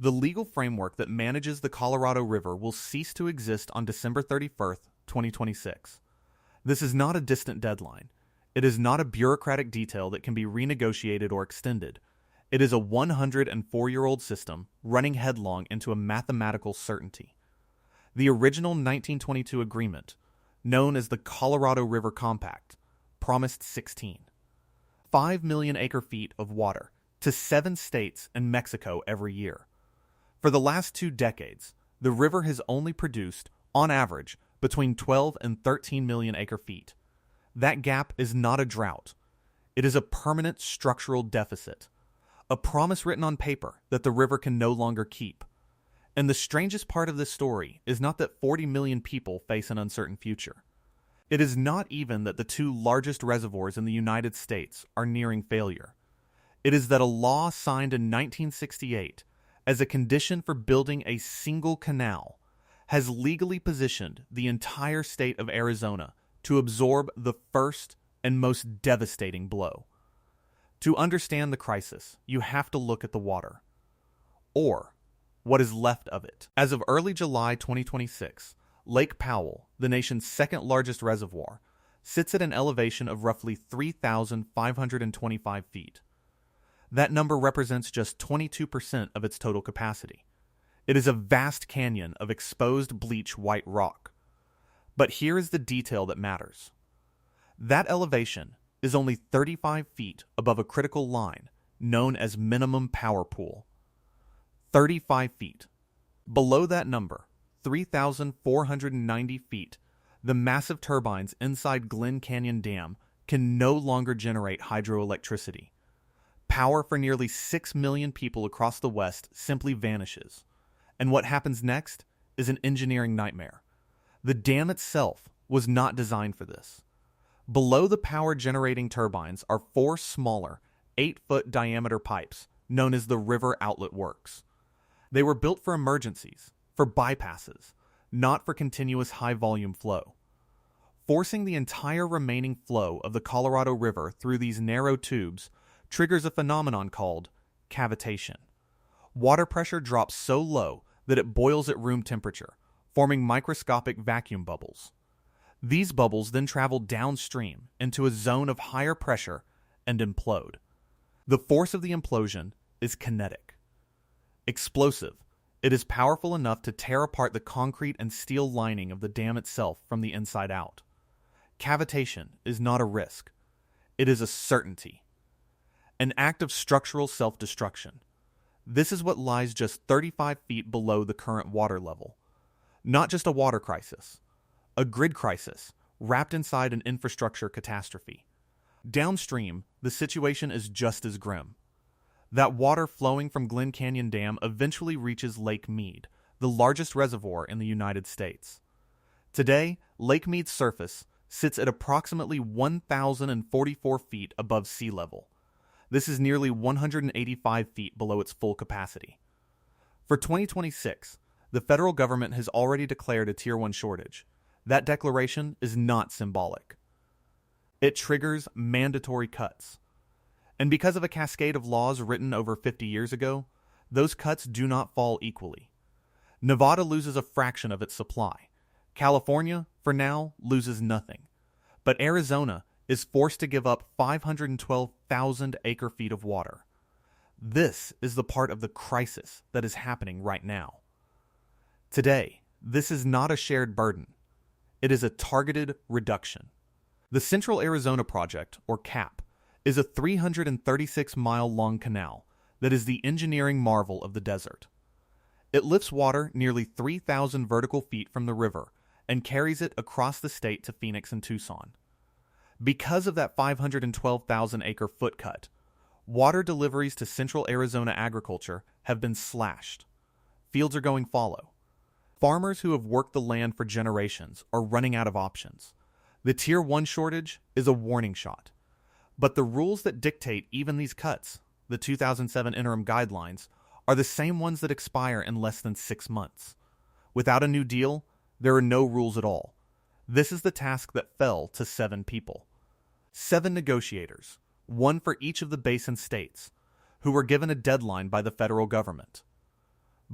The legal framework that manages the Colorado River will cease to exist on December 31st, 2026. This is not a distant deadline. It is not a bureaucratic detail that can be renegotiated or extended. It is a 104-year-old system running headlong into a mathematical certainty. The original 1922 agreement, known as the Colorado River Compact, promised 5 million acre-feet of water to 7 states and Mexico every year. For the last 2 decades, the river has only produced, on average, between 12 and 13 million acre-feet. That gap is not a drought. It is a permanent structural deficit, a promise written on paper that the river can no longer keep. And the strangest part of this story is not that 40 million people face an uncertain future. It is not even that the 2 largest reservoirs in the United States are nearing failure. It is that a law signed in 1968 as a condition for building a single canal has legally positioned the entire state of Arizona to absorb the first and most devastating blow. To understand the crisis, you have to look at the water, or what is left of it. As of early July 2026, Lake Powell, the nation's second largest reservoir, sits at an elevation of roughly 3,525 feet. That number represents just 22% of its total capacity. It is a vast canyon of exposed bleach white rock. But here is the detail that matters. That elevation is only 35 feet above a critical line known as minimum power pool. 35 feet. Below that number, 3,490 feet, the massive turbines inside Glen Canyon Dam can no longer generate hydroelectricity. Power for nearly 6 million people across the West simply vanishes. And what happens next is an engineering nightmare. The dam itself was not designed for this. Below the power-generating turbines are 4 smaller, 8-foot diameter pipes known as the river outlet works. They were built for emergencies, for bypasses, not for continuous high-volume flow. Forcing the entire remaining flow of the Colorado River through these narrow tubes triggers a phenomenon called cavitation. Water pressure drops so low that it boils at room temperature, forming microscopic vacuum bubbles. These bubbles then travel downstream into a zone of higher pressure and implode. The force of the implosion is kinetic. Explosive, it is powerful enough to tear apart the concrete and steel lining of the dam itself from the inside out. Cavitation is not a risk. It is a certainty. An act of structural self-destruction. This is what lies just 35 feet below the current water level. Not just a water crisis, a grid crisis wrapped inside an infrastructure catastrophe. Downstream, the situation is just as grim. That water flowing from Glen Canyon Dam eventually reaches Lake Mead, the largest reservoir in the United States. Today, Lake Mead's surface sits at approximately 1,044 feet above sea level. This is nearly 185 feet below its full capacity. For 2026, the federal government has already declared a Tier 1 shortage. That declaration is not symbolic. It triggers mandatory cuts. And because of a cascade of laws written over 50 years ago, those cuts do not fall equally. Nevada loses a fraction of its supply. California, for now, loses nothing. But Arizona is forced to give up 512,000 acre-feet of water. This is the part of the crisis that is happening right now. Today, this is not a shared burden. It is a targeted reduction. The Central Arizona Project, or CAP, is a 336-mile-long canal that is the engineering marvel of the desert. It lifts water nearly 3,000 vertical feet from the river and carries it across the state to Phoenix and Tucson. Because of that 512,000-acre foot cut, water deliveries to Central Arizona agriculture have been slashed. Fields are going fallow. Farmers who have worked the land for generations are running out of options. The Tier 1 shortage is a warning shot. But the rules that dictate even these cuts, the 2007 interim guidelines, are the same ones that expire in less than 6 months. Without a new deal, there are no rules at all. This is the task that fell to 7 people. 7 negotiators, 1 for each of the basin states, who were given a deadline by the federal government.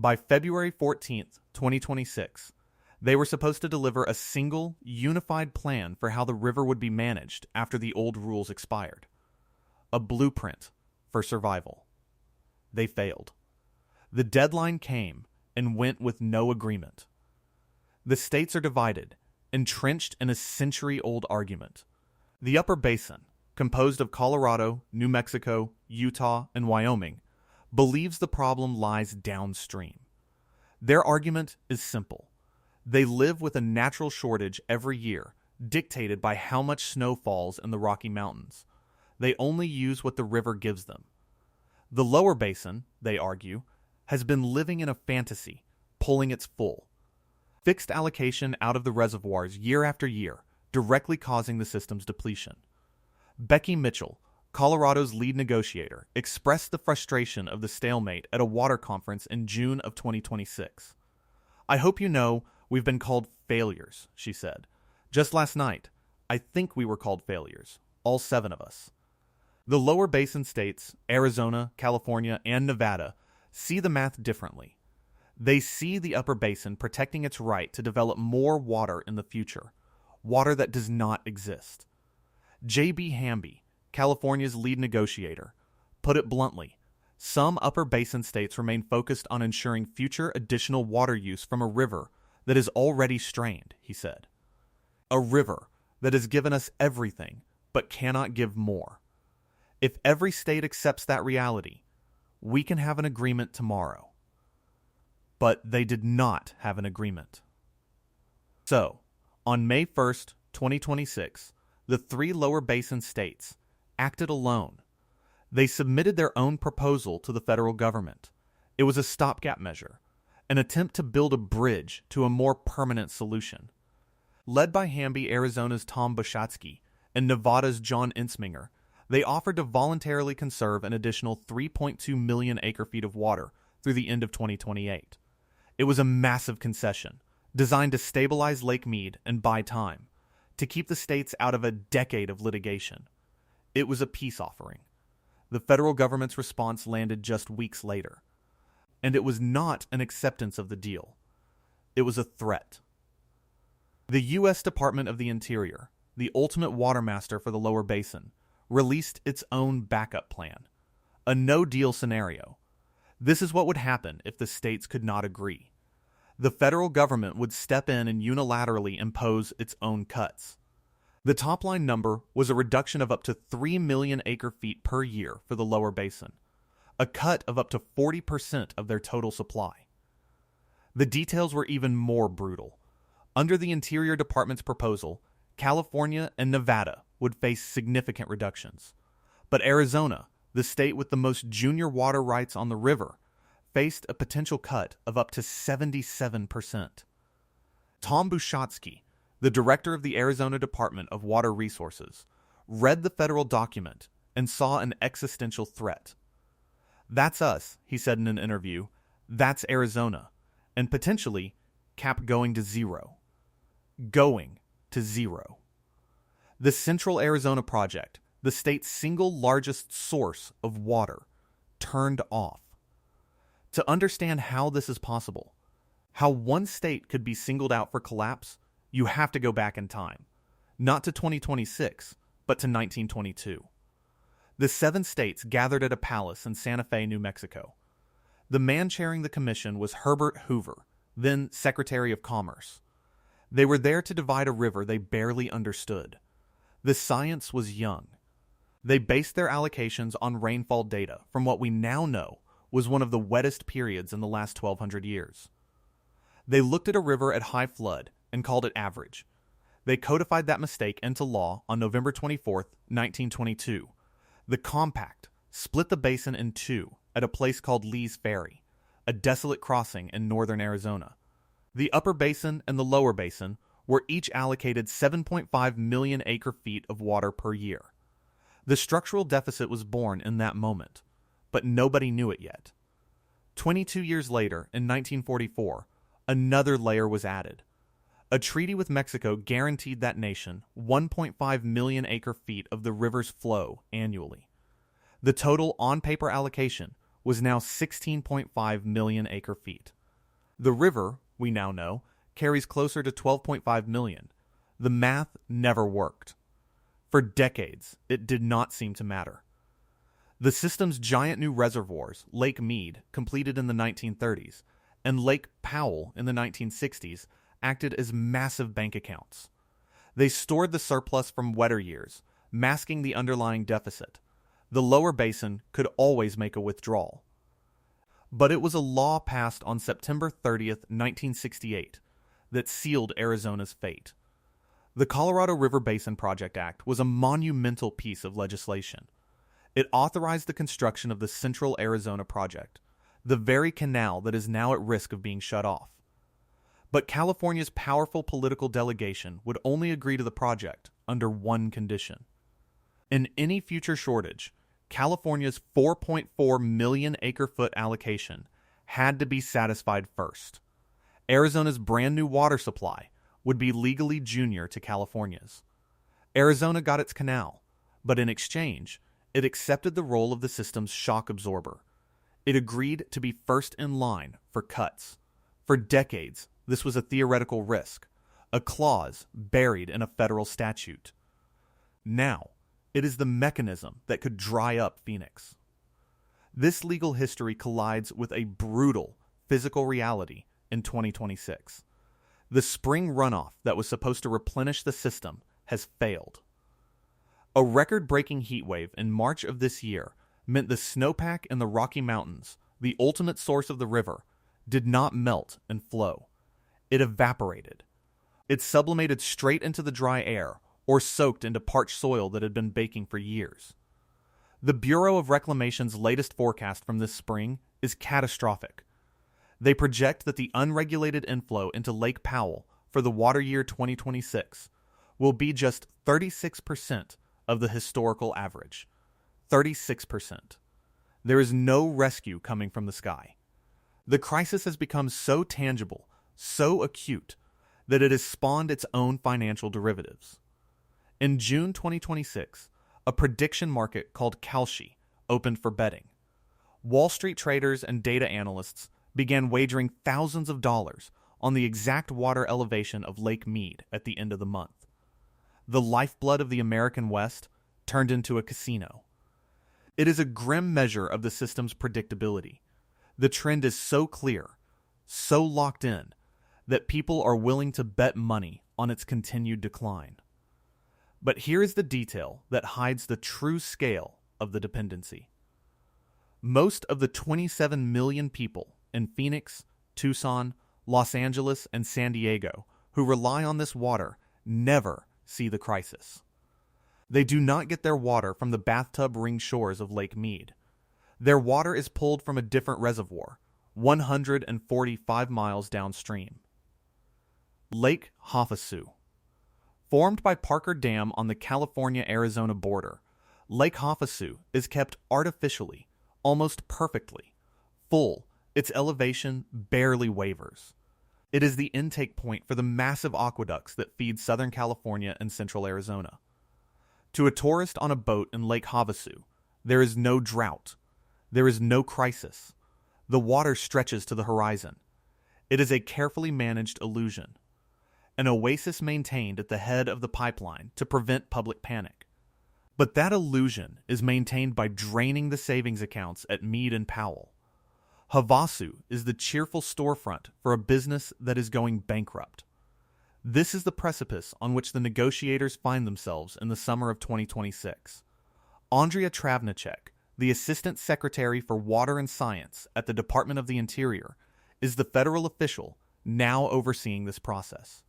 By February 14th, 2026, they were supposed to deliver a single, unified plan for how the river would be managed after the old rules expired. A blueprint for survival. They failed. The deadline came and went with no agreement. The states are divided, entrenched in a century-old argument. The Upper Basin, composed of Colorado, New Mexico, Utah, and Wyoming, believes the problem lies downstream. Their argument is simple. They live with a natural shortage every year, dictated by how much snow falls in the Rocky Mountains. They only use what the river gives them. The Lower Basin, they argue, has been living in a fantasy, pulling its full. Fixed allocation out of the reservoirs year after year, directly causing the system's depletion. Becky Mitchell, Colorado's lead negotiator, expressed the frustration of the stalemate at a water conference in June of 2026. "I hope you know we've been called failures," she said. "Just last night, I think we were called failures, all 7 of us." The Lower Basin states, Arizona, California, and Nevada, see the math differently. They see the Upper Basin protecting its right to develop more water in the future, water that does not exist. J.B. Hamby, California's lead negotiator, put it bluntly, some Upper Basin states remain focused on ensuring future additional water use from a river that is already strained, he said. A river that has given us everything but cannot give more. If every state accepts that reality, we can have an agreement tomorrow. But they did not have an agreement. So, on May 1st, 2026, the 3 Lower Basin states acted alone. They submitted their own proposal to the federal government. It was a stopgap measure, an attempt to build a bridge to a more permanent solution. Led by Hamby, Arizona's Tom Bushatsky, and Nevada's John Ensminger, they offered to voluntarily conserve an additional 3.2 million acre-feet of water through the end of 2028. It was a massive concession, designed to stabilize Lake Mead and buy time, to keep the states out of a decade of litigation. It was a peace offering. The federal government's response landed just weeks later. And it was not an acceptance of the deal. It was a threat. The U.S. Department of the Interior, the ultimate watermaster for the Lower Basin, released its own backup plan, a no-deal scenario. This is what would happen if the states could not agree. The federal government would step in and unilaterally impose its own cuts. The top-line number was a reduction of up to 3 million acre-feet per year for the Lower Basin, a cut of up to 40% of their total supply. The details were even more brutal. Under the Interior Department's proposal, California and Nevada would face significant reductions. But Arizona, the state with the most junior water rights on the river, faced a potential cut of up to 77%. Tom Bushatsky, the director of the Arizona Department of Water Resources, read the federal document and saw an existential threat. "That's us," he said in an interview. "That's Arizona. And potentially, cap going to zero." Going to zero. The Central Arizona Project, the state's single largest source of water, turned off. To understand how this is possible, how one state could be singled out for collapse, you have to go back in time. Not to 2026, but to 1922. The 7 states gathered at a palace in Santa Fe, New Mexico. The man chairing the commission was Herbert Hoover, then Secretary of Commerce. They were there to divide a river they barely understood. The science was young. They based their allocations on rainfall data from what we now know was one of the wettest periods in the last 1,200 years. They looked at a river at high flood and called it average. They codified that mistake into law on November 24, 1922. The compact split the basin in 2 at a place called Lee's Ferry, a desolate crossing in northern Arizona. The Upper Basin and the Lower Basin were each allocated 7.5 million acre-feet of water per year. The structural deficit was born in that moment, but nobody knew it yet. 22 years later, in 1944, another layer was added. A treaty with Mexico guaranteed that nation 1.5 million acre-feet of the river's flow annually. The total on-paper allocation was now 16.5 million acre-feet. The river, we now know, carries closer to 12.5 million. The math never worked. For decades, it did not seem to matter. The system's giant new reservoirs, Lake Mead, completed in the 1930s, and Lake Powell in the 1960s, acted as massive bank accounts. They stored the surplus from wetter years, masking the underlying deficit. The Lower Basin could always make a withdrawal. But it was a law passed on September 30th, 1968, that sealed Arizona's fate. The Colorado River Basin Project Act was a monumental piece of legislation. It authorized the construction of the Central Arizona Project, the very canal that is now at risk of being shut off. But California's powerful political delegation would only agree to the project under one condition. In any future shortage, California's 4.4 million acre-foot allocation had to be satisfied first. Arizona's brand new water supply would be legally junior to California's. Arizona got its canal, but in exchange, it accepted the role of the system's shock absorber. It agreed to be first in line for cuts. For decades, this was a theoretical risk, a clause buried in a federal statute. Now, it is the mechanism that could dry up Phoenix. This legal history collides with a brutal physical reality in 2026. The spring runoff that was supposed to replenish the system has failed. A record-breaking heatwave in March of this year meant the snowpack in the Rocky Mountains, the ultimate source of the river, did not melt and flow. It evaporated. It sublimated straight into the dry air or soaked into parched soil that had been baking for years. The Bureau of Reclamation's latest forecast from this spring is catastrophic. They project that the unregulated inflow into Lake Powell for the water year 2026 will be just 36% of the historical average. 36%. There is no rescue coming from the sky. The crisis has become so tangible, so acute, that it has spawned its own financial derivatives. In June 2026, a prediction market called Kalshi opened for betting. Wall Street traders and data analysts began wagering thousands of dollars on the exact water elevation of Lake Mead at the end of the month. The lifeblood of the American West turned into a casino. It is a grim measure of the system's predictability. The trend is so clear, so locked in, that people are willing to bet money on its continued decline. But here is the detail that hides the true scale of the dependency. Most of the 27 million people in Phoenix, Tucson, Los Angeles, and San Diego who rely on this water never see the crisis. They do not get their water from the bathtub-ringed shores of Lake Mead. Their water is pulled from a different reservoir, 145 miles downstream. Lake Havasu. Formed by Parker Dam on the California-Arizona border, Lake Havasu is kept artificially, almost perfectly, full. Its elevation barely wavers. It is the intake point for the massive aqueducts that feed Southern California and Central Arizona. To a tourist on a boat in Lake Havasu, there is no drought. There is no crisis. The water stretches to the horizon. It is a carefully managed illusion. An oasis maintained at the head of the pipeline to prevent public panic. But that illusion is maintained by draining the savings accounts at Mead and Powell. Havasu is the cheerful storefront for a business that is going bankrupt. This is the precipice on which the negotiators find themselves in the summer of 2026. Andrea Travnicek, the Assistant Secretary for Water and Science at the Department of the Interior, is the federal official now overseeing this process.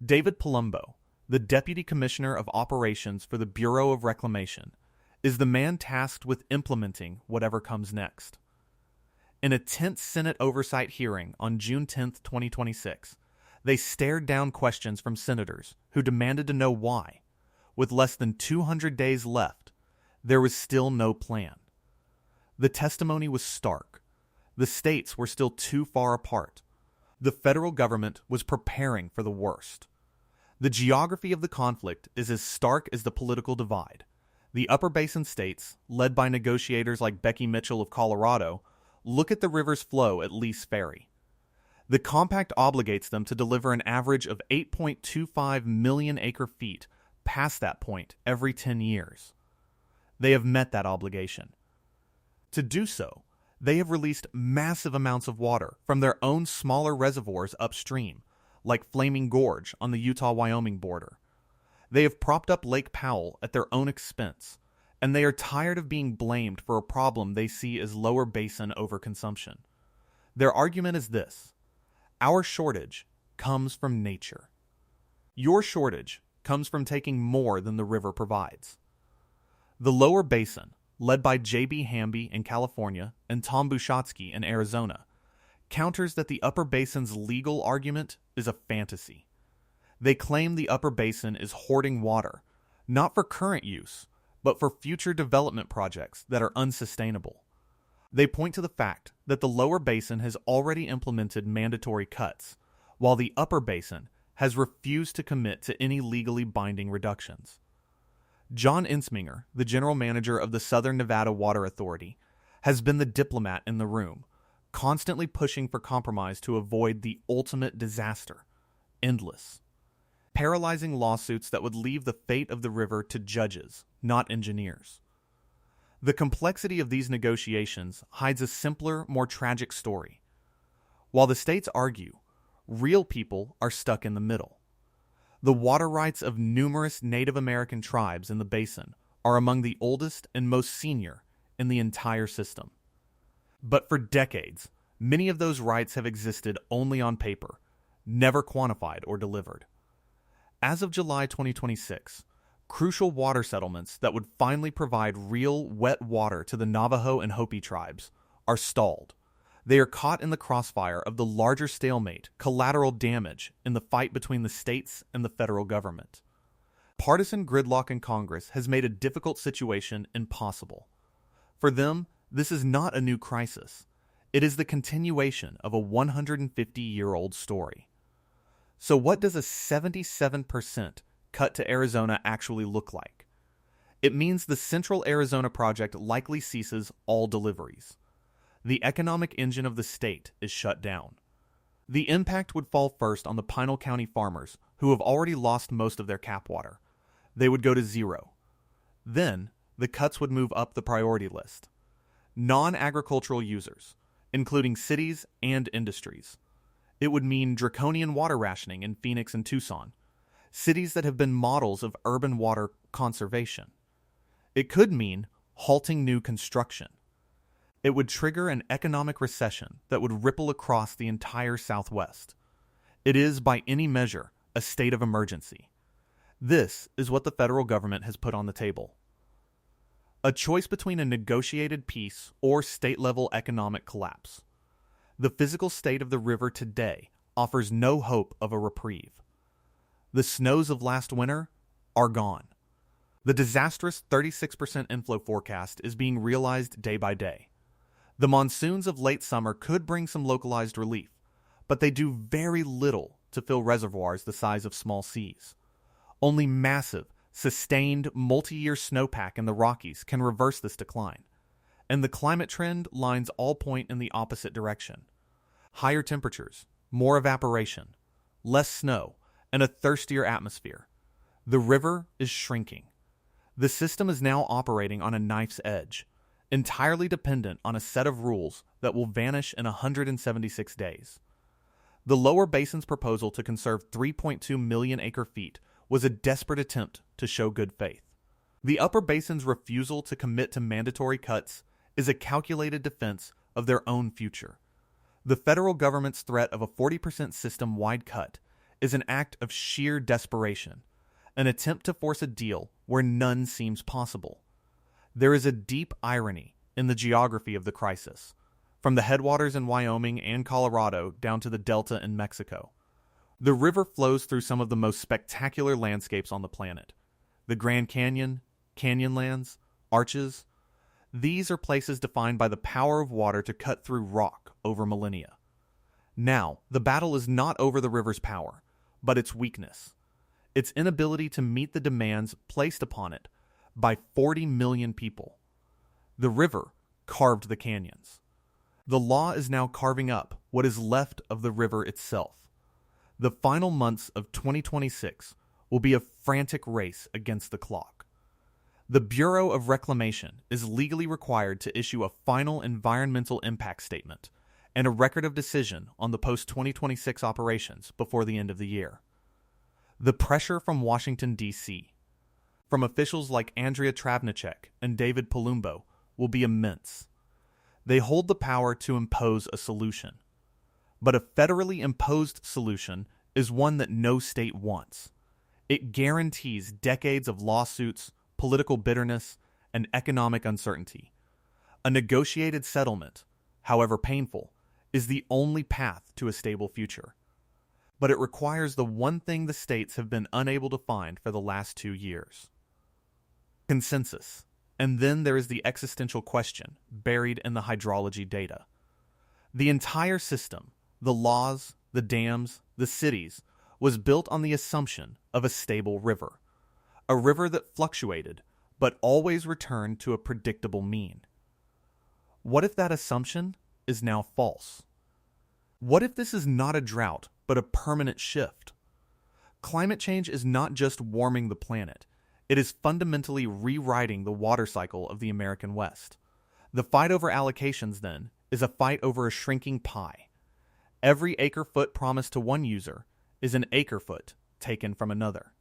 David Palumbo, the Deputy Commissioner of Operations for the Bureau of Reclamation, is the man tasked with implementing whatever comes next. In a tense Senate oversight hearing on June 10, 2026, they stared down questions from senators who demanded to know why. With less than 200 days left, there was still no plan. The testimony was stark. The states were still too far apart. The federal government was preparing for the worst. The geography of the conflict is as stark as the political divide. The Upper Basin states, led by negotiators like Becky Mitchell of Colorado, look at the river's flow at Lease Ferry. The compact obligates them to deliver an average of 8.25 million acre-feet past that point every 10 years. They have met that obligation. To do so, they have released massive amounts of water from their own smaller reservoirs upstream, like Flaming Gorge on the Utah-Wyoming border. They have propped up Lake Powell at their own expense, and they are tired of being blamed for a problem they see as Lower Basin overconsumption. Their argument is this: our shortage comes from nature. Your shortage comes from taking more than the river provides. The Lower Basin, led by J.B. Hamby in California and Tom Bushatsky in Arizona, counters that the Upper Basin's legal argument is a fantasy. They claim the Upper Basin is hoarding water, not for current use, but for future development projects that are unsustainable. They point to the fact that the Lower Basin has already implemented mandatory cuts, while the Upper Basin has refused to commit to any legally binding reductions. John Ensminger, the general manager of the Southern Nevada Water Authority, has been the diplomat in the room, constantly pushing for compromise to avoid the ultimate disaster: endless, paralyzing lawsuits that would leave the fate of the river to judges, not engineers. The complexity of these negotiations hides a simpler, more tragic story. While the states argue, real people are stuck in the middle. The water rights of numerous Native American tribes in the basin are among the oldest and most senior in the entire system. But for decades, many of those rights have existed only on paper, never quantified or delivered. As of July 2026, crucial water settlements that would finally provide real wet water to the Navajo and Hopi tribes are stalled. They are caught in the crossfire of the larger stalemate, collateral damage in the fight between the states and the federal government. Partisan gridlock in Congress has made a difficult situation impossible. For them, this is not a new crisis. It is the continuation of a 150-year-old story. So what does a 77% cut to Arizona actually look like? It means the Central Arizona project likely ceases all deliveries. The economic engine of the state is shut down. The impact would fall first on the Pinal County farmers, who have already lost most of their cap water. They would go to zero. Then, the cuts would move up the priority list. Non-agricultural users, including cities and industries. It would mean draconian water rationing in Phoenix and Tucson, cities that have been models of urban water conservation. It could mean halting new construction. It would trigger an economic recession that would ripple across the entire Southwest. It is, by any measure, a state of emergency. This is what the federal government has put on the table. A choice between a negotiated peace or state-level economic collapse. The physical state of the river today offers no hope of a reprieve. The snows of last winter are gone. The disastrous 36% inflow forecast is being realized day by day. The monsoons of late summer could bring some localized relief, but they do very little to fill reservoirs the size of small seas. Only massive, sustained, multi-year snowpack in the Rockies can reverse this decline, and the climate trend lines all point in the opposite direction. Higher temperatures, more evaporation, less snow, and a thirstier atmosphere. The river is shrinking. The system is now operating on a knife's edge, entirely dependent on a set of rules that will vanish in 176 days. The Lower Basin's proposal to conserve 3.2 million acre-feet was a desperate attempt to show good faith. The Upper Basin's refusal to commit to mandatory cuts is a calculated defense of their own future. The federal government's threat of a 40% system-wide cut is an act of sheer desperation, an attempt to force a deal where none seems possible. There is a deep irony in the geography of the crisis, from the headwaters in Wyoming and Colorado down to the delta in Mexico. The river flows through some of the most spectacular landscapes on the planet. The Grand Canyon, Canyonlands, Arches. These are places defined by the power of water to cut through rock over millennia. Now, the battle is not over the river's power, but its weakness. Its inability to meet the demands placed upon it by 40 million people. The river carved the canyons. The law is now carving up what is left of the river itself. The final months of 2026 will be a frantic race against the clock. The Bureau of Reclamation is legally required to issue a final environmental impact statement and a record of decision on the post-2026 operations before the end of the year. The pressure from Washington, D.C., from officials like Andrea Travnicek and David Palumbo, will be immense. They hold the power to impose a solution. But a federally imposed solution is one that no state wants. It guarantees decades of lawsuits, political bitterness, and economic uncertainty. A negotiated settlement, however painful, is the only path to a stable future. But it requires the one thing the states have been unable to find for the last 2 years: consensus. And then there is the existential question buried in the hydrology data. The entire system, the laws, the dams, the cities, was built on the assumption of a stable river. A river that fluctuated, but always returned to a predictable mean. What if that assumption is now false? What if this is not a drought, but a permanent shift? Climate change is not just warming the planet. It is fundamentally rewriting the water cycle of the American West. The fight over allocations, then, is a fight over a shrinking pie. Every acre-foot promised to one user is an acre-foot taken from another.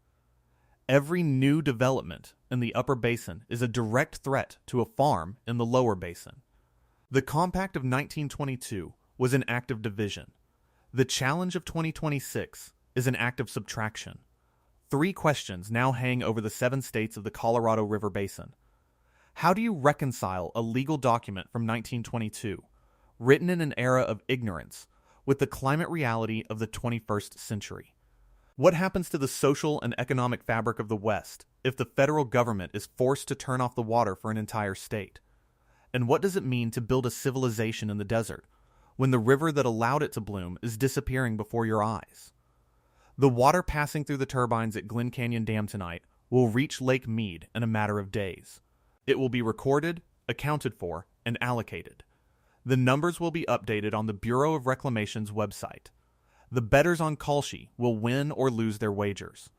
Every new development in the Upper Basin is a direct threat to a farm in the Lower Basin. The Compact of 1922 was an act of division. The challenge of 2026 is an act of subtraction. 3 questions now hang over the 7 states of the Colorado River Basin. How do you reconcile a legal document from 1922, written in an era of ignorance, with the climate reality of the 21st century? What happens to the social and economic fabric of the West if the federal government is forced to turn off the water for an entire state? And what does it mean to build a civilization in the desert when the river that allowed it to bloom is disappearing before your eyes? The water passing through the turbines at Glen Canyon Dam tonight will reach Lake Mead in a matter of days. It will be recorded, accounted for, and allocated. The numbers will be updated on the Bureau of Reclamation's website. The bettors on Kalshi will win or lose their wagers.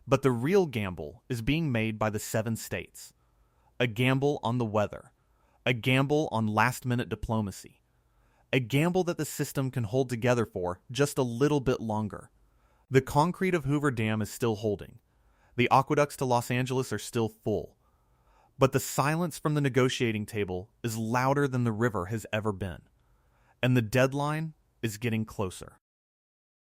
But the real gamble is being made by the 7 states. A gamble on the weather. A gamble on last-minute diplomacy. A gamble that the system can hold together for just a little bit longer. The concrete of Hoover Dam is still holding. The aqueducts to Los Angeles are still full. But the silence from the negotiating table is louder than the river has ever been. And the deadline is getting closer.